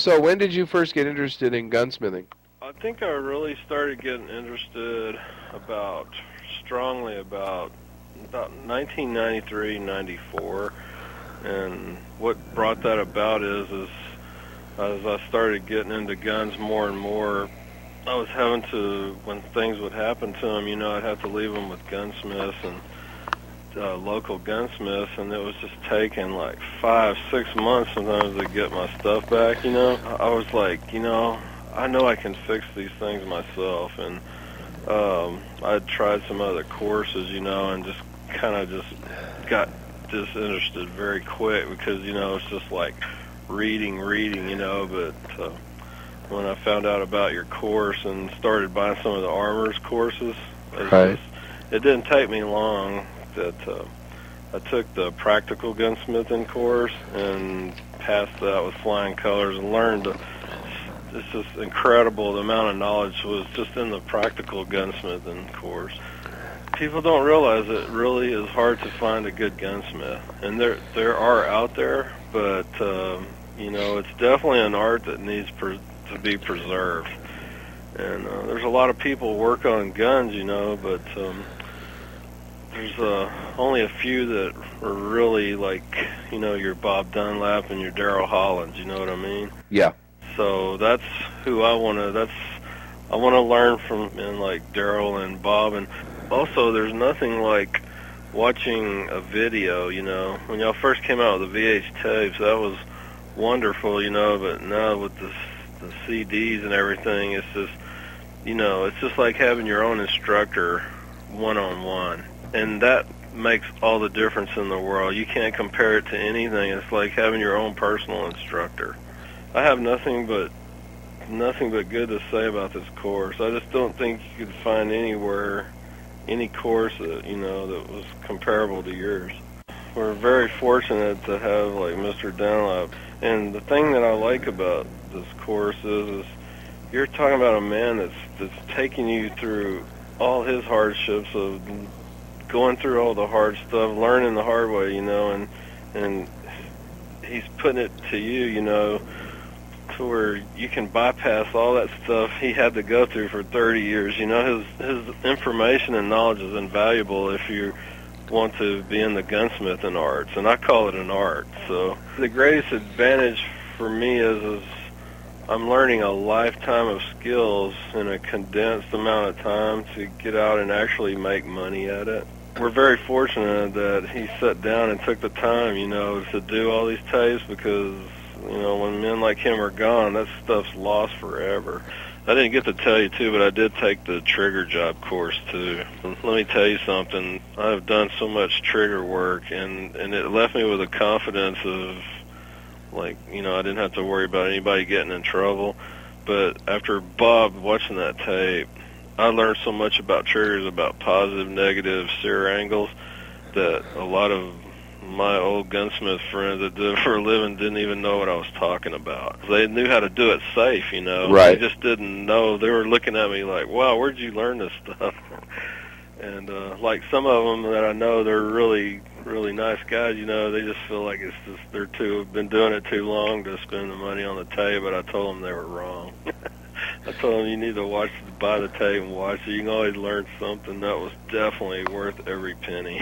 So when did you first get interested in gunsmithing? I think I really started getting interested strongly about 1993, 94, and what brought that about is as I started getting into guns more and more, I was having to, when things would happen to them, I'd have to leave them with gunsmiths and local gunsmiths, and it was just taking like 5-6 months sometimes to get my stuff back. I was like, I know I can fix these things myself, and I'd tried some other courses, and just kind of just got disinterested very quick because, it's just like reading, but when I found out about your course and started buying some of the armor's courses, it didn't take me long that I took the practical gunsmithing course and passed that with flying colors and learned it's just incredible. The amount of knowledge was just in the practical gunsmithing course. People don't realize it really is hard to find a good gunsmith, and there are out there, but it's definitely an art that needs to be preserved. And there's a lot of people work on guns, but there's only a few that are really like, your Bob Dunlap and your Darrell Hollands, you know what I mean? Yeah. So that's who I want to learn from, men like Darrell and Bob. And also there's nothing like watching a video, when y'all first came out with the VH tapes, that was wonderful, but now with the CDs and everything, it's just, it's just like having your own instructor one-on-one. And that makes all the difference in the world. You can't compare it to anything. It's like having your own personal instructor. I have nothing but good to say about this course. I just don't think you could find anywhere any course that, that was comparable to yours. We're very fortunate to have like Mr. Dunlap. And the thing that I like about this course is you're talking about a man that's taking you through all his hardships of going through all the hard stuff, learning the hard way, and he's putting it to you, to where you can bypass all that stuff he had to go through for 30 years. His information and knowledge is invaluable if you want to be in the gunsmithing arts, and I call it an art. So the greatest advantage for me is I'm learning a lifetime of skills in a condensed amount of time to get out and actually make money at it. We're very fortunate that he sat down and took the time, to do all these tapes because, when men like him are gone, that stuff's lost forever. I didn't get to tell you, too, but I did take the trigger job course, too. Let me tell you something. I've done so much trigger work, and it left me with a confidence of, like, I didn't have to worry about anybody getting in trouble. But after Bob watching that tape, I learned so much about triggers, about positive, negative, sear angles, that a lot of my old gunsmith friends that did it for a living didn't even know what I was talking about. They knew how to do it safe, Right. They just didn't know. They were looking at me like, wow, where'd you learn this stuff? And like some of them that I know, they're really, really nice guys, they just feel like it's just they've been doing it too long to spend the money on the tape, but I told them they were wrong. I told them you need to buy the tape and watch it. You can always learn something. That was definitely worth every penny.